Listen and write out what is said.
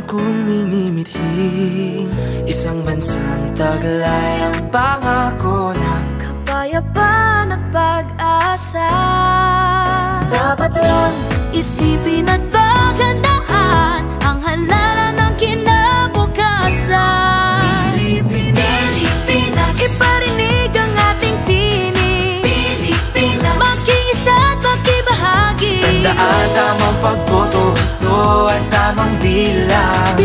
kong minimithing isang bansang taglay ang pangako ng kapayapaan at pag-asa. Dapat lang isipin at paghandaan ang halalan ng kinabukasan. Pilipinas, iparinig ang ating tinig. Pilipinas, makiisa at makibahagi. Tandaan tamang pagboto, gusto at tamang bilang.